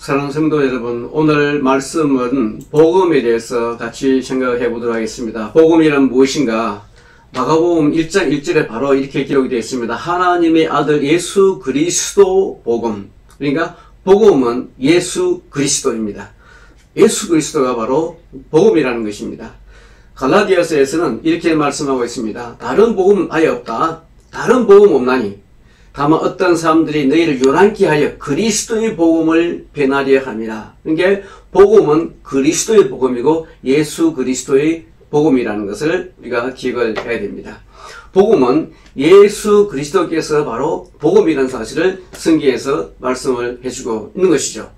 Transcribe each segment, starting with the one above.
사랑하는 성도 여러분, 오늘 말씀은 복음에 대해서 같이 생각해 보도록 하겠습니다. 복음이란 무엇인가? 마가복음 1장 1절에 바로 이렇게 기록이 되어 있습니다. 하나님의 아들 예수 그리스도 복음. 그러니까 복음은 예수 그리스도입니다. 예수 그리스도가 바로 복음이라는 것입니다. 갈라디아서에서는 이렇게 말씀하고 있습니다. 다른 복음은 아예 없다. 다른 복음 없나니 다만 어떤 사람들이 너희를 요란케 하여 그리스도의 복음을 변하려 함이라. 그러니까 복음은 그리스도의 복음이고 예수 그리스도의 복음이라는 것을 우리가 기억을 해야 됩니다. 복음은 예수 그리스도께서 바로 복음이라는 사실을 성경에서 말씀을 해주고 있는 것이죠.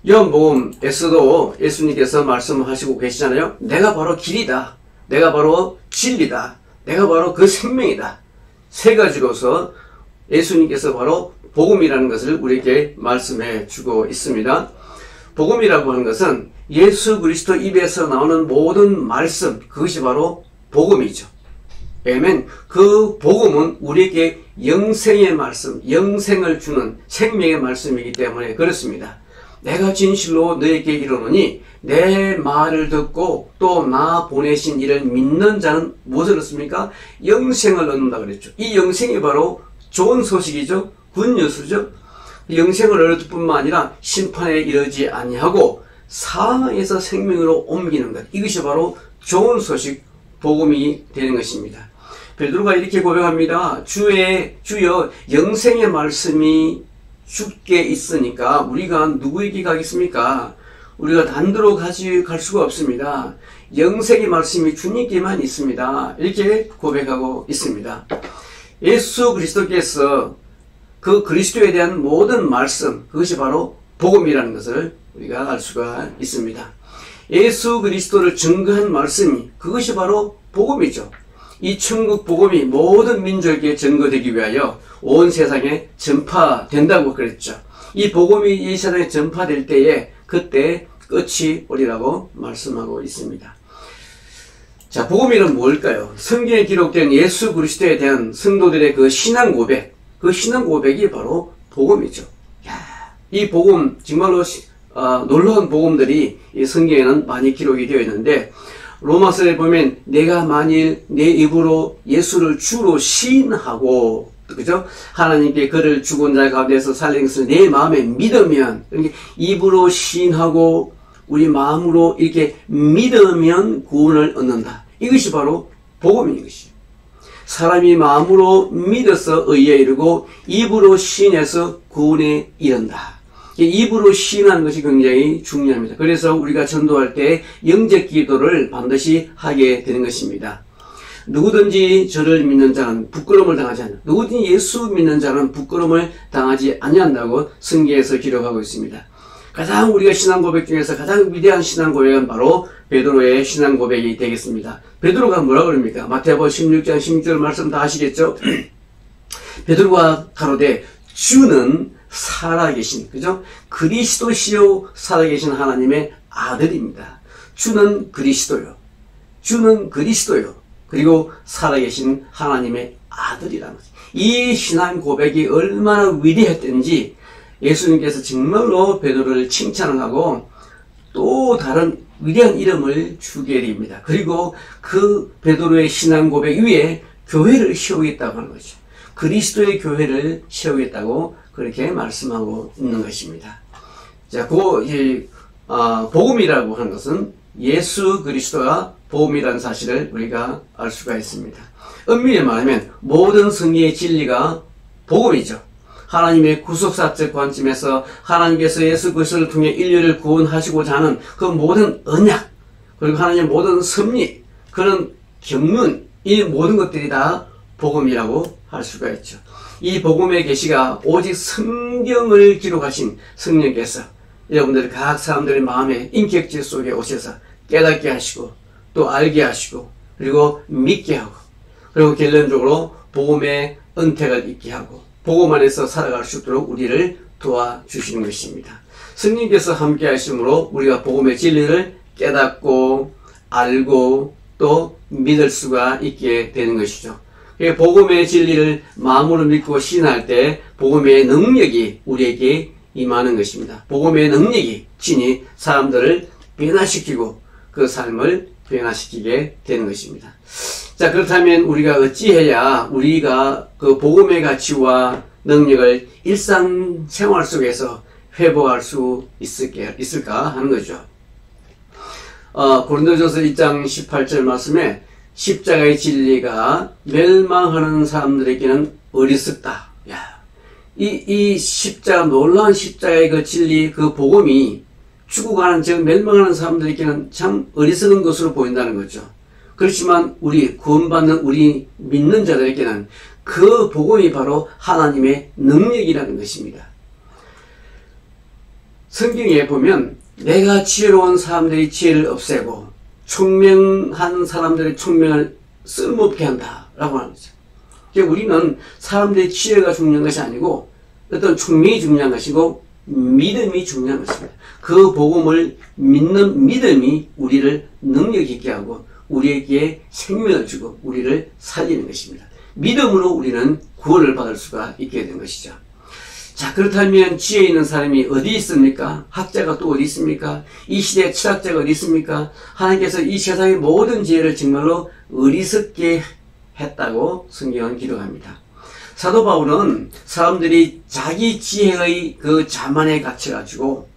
요한복음에서도 예수님께서 말씀하시고 계시잖아요. 내가 바로 길이다. 내가 바로 진리다. 내가 바로 그 생명이다. 세 가지로서 예수님께서 바로 복음이라는 것을 우리에게 말씀해 주고 있습니다. 복음이라고 하는 것은 예수 그리스도 입에서 나오는 모든 말씀, 그것이 바로 복음이죠. 아멘. 그 복음은 우리에게 영생의 말씀, 영생을 주는 생명의 말씀이기 때문에 그렇습니다. 내가 진실로 너에게 이르노니 내 말을 듣고 또 나 보내신 이를 믿는 자는 무엇을 얻습니까? 영생을 얻는다 그랬죠. 이 영생이 바로 좋은 소식이죠. 굿뉴스죠. 영생을 얻을 뿐만 아니라 심판에 이르지 아니하고 사망에서 생명으로 옮기는 것. 이것이 바로 좋은 소식, 복음이 되는 것입니다. 베드로가 이렇게 고백합니다. 주여 영생의 말씀이 주께 있으니까 우리가 누구에게 가겠습니까? 우리가 단도로 갈 수가 없습니다. 영생의 말씀이 주님께만 있습니다. 이렇게 고백하고 있습니다. 예수 그리스도께서 그 그리스도에 대한 모든 말씀, 그것이 바로 복음이라는 것을 우리가 알 수가 있습니다. 예수 그리스도를 증거한 말씀이 그것이 바로 복음이죠. 이 천국 복음이 모든 민족에게 증거되기 위하여 온 세상에 전파된다고 그랬죠. 이 복음이 이 세상에 전파될 때에 그때 끝이 오리라고 말씀하고 있습니다. 자, 복음이란 뭘까요? 성경에 기록된 예수 그리스도에 대한 성도들의 그 신앙 고백, 그 신앙 고백이 바로 복음이죠. 이 복음, 정말로 놀라운 복음들이 이 성경에는 많이 기록이 되어 있는데, 로마서에 보면 내가 만일 내 입으로 예수를 주로 시인하고, 그죠? 하나님께 그를 죽은 자 가운데서 살린 것을 내 마음에 믿으면, 입으로 시인하고 우리 마음으로 이렇게 믿으면 구원을 얻는다. 이것이 바로 복음인 것이죠. 사람이 마음으로 믿어서 의에 이르고 입으로 시인해서 구원에 이른다. 입으로 시인하는 것이 굉장히 중요합니다. 그래서 우리가 전도할 때 영적 기도를 반드시 하게 되는 것입니다. 누구든지 저를 믿는 자는 부끄러움을 당하지 않는다. 누구든지 예수 믿는 자는 부끄러움을 당하지 아니한다고 성경에서 기록하고 있습니다. 가장 우리가 신앙 고백 중에서 가장 위대한 신앙 고백은 바로 베드로의 신앙 고백이 되겠습니다. 베드로가 뭐라고 그럽니까? 마태복음 16장 16절 말씀 다 아시겠죠? 베드로가 가로되 주는 살아계신, 그죠? 그리스도시요 살아계신 하나님의 아들입니다. 주는 그리스도요. 주는 그리스도요. 그리고 살아계신 하나님의 아들이라는 거죠. 이 신앙 고백이 얼마나 위대했던지 예수님께서 정말로 베드로를 칭찬을 하고 또 다른 위대한 이름을 주게 됩니다. 그리고 그 베드로의 신앙 고백 위에 교회를 세우겠다고 하는 거죠. 그리스도의 교회를 세우겠다고 그렇게 말씀하고 있는 것입니다. 자, 복음이라고 하는 것은 예수 그리스도가 복음이라는 사실을 우리가 알 수가 있습니다. 엄밀히 말하면 모든 성경의 진리가 복음이죠. 하나님의 구속사적 관점에서 하나님께서 예수 그리스도를 통해 인류를 구원하시고자 하는 그 모든 언약, 그리고 하나님의 모든 섭리, 그런 경륜, 이 모든 것들이 다 복음이라고 할 수가 있죠. 이 복음의 계시가 오직 성경을 기록하신 성령께서 여러분들 각 사람들의 마음에 인격질 속에 오셔서 깨닫게 하시고 또 알게 하시고 그리고 믿게 하고 그리고 결론적으로 복음의 은택을 잊게 하고 복음 안에서 살아갈 수 있도록 우리를 도와주시는 것입니다. 성령께서 함께 하심으로 우리가 복음의 진리를 깨닫고 알고 또 믿을 수가 있게 되는 것이죠. 복음의 진리를 마음으로 믿고 신할 때 복음의 능력이 우리에게 임하는 것입니다. 복음의 능력이 친히 사람들을 변화시키고 그 삶을 변화시키게 되는 것입니다. 자, 그렇다면 우리가 어찌해야 우리가 그 복음의 가치와 능력을 일상생활 속에서 회복할 수 있을까 하는 거죠. 고린도전서 1장 18절 말씀에 십자가의 진리가 멸망하는 사람들에게는 어리석다. 야, 이 십자가, 놀라운 십자가의 그 진리, 그 복음이 죽어가는, 즉 멸망하는 사람들에게는 참 어리석은 것으로 보인다는 거죠. 그렇지만 우리 구원받는 우리 믿는 자들에게는 그 복음이 바로 하나님의 능력이라는 것입니다. 성경에 보면 내가 지혜로운 사람들의 지혜를 없애고 총명한 사람들의 총명을 쓸모없게 한다 라고 하는 거죠. 우리는 사람들의 지혜가 중요한 것이 아니고 어떤 총명이 중요한 것이고 믿음이 중요한 것입니다. 그 복음을 믿는 믿음이 우리를 능력 있게 하고 우리에게 생명을 주고 우리를 살리는 것입니다. 믿음으로 우리는 구원을 받을 수가 있게 된 것이죠. 자, 그렇다면 지혜 있는 사람이 어디 있습니까? 학자가 또 어디 있습니까? 이 시대의 철학자가 어디 있습니까? 하나님께서 이 세상의 모든 지혜를 정말로 어리석게 했다고 성경은 기록합니다. 사도 바울은 사람들이 자기 지혜의 그 자만에 갇혀가지고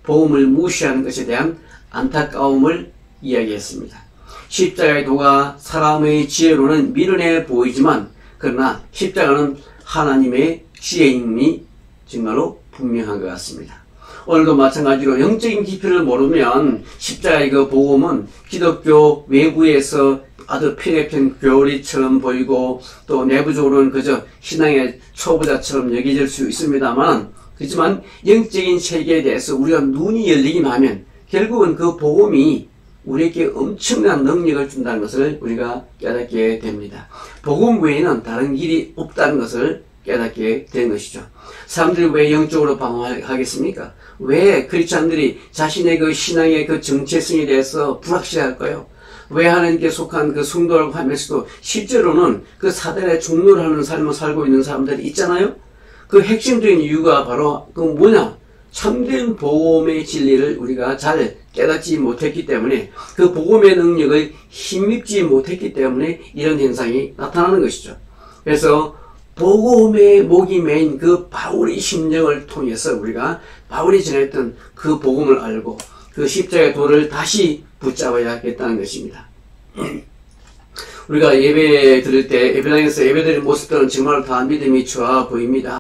복음을 무시하는 것에 대한 안타까움을 이야기했습니다. 십자가의 도가 사람의 지혜로는 미련해 보이지만 그러나 십자가는 하나님의 지혜임이 정말로 분명한 것 같습니다. 오늘도 마찬가지로 영적인 깊이를 모르면 십자가의 그 복음은 기독교 외부에서 아주 편협한 교리처럼 보이고 또 내부적으로는 그저 신앙의 초보자처럼 여겨질 수 있습니다만, 그렇지만 영적인 세계에 대해서 우리가 눈이 열리기만 하면 결국은 그 복음이 우리에게 엄청난 능력을 준다는 것을 우리가 깨닫게 됩니다. 복음 외에는 다른 길이 없다는 것을 깨닫게 된 것이죠. 사람들이 왜 영적으로 방황하겠습니까? 왜 크리스찬들이 자신의 그 신앙의 그 정체성에 대해서 불확실할까요? 왜 하나님께 속한 그 성도라고 하면서도 실제로는 그 사단의 종로를 하는 삶을 살고 있는 사람들이 있잖아요? 그 핵심적인 이유가 바로 그 뭐냐? 참된 복음의 진리를 우리가 잘 깨닫지 못했기 때문에, 그 복음의 능력을 힘입지 못했기 때문에 이런 현상이 나타나는 것이죠. 그래서 복음의 목이 메인 그 바울의 심정을 통해서 우리가 바울이 전했던 그 복음을 알고 그 십자가의 도를 다시 붙잡아야겠다는 것입니다. 우리가 예배 드릴 때 예배당에서 예배 드리는 모습들은 정말 다 믿음이 좋아 보입니다.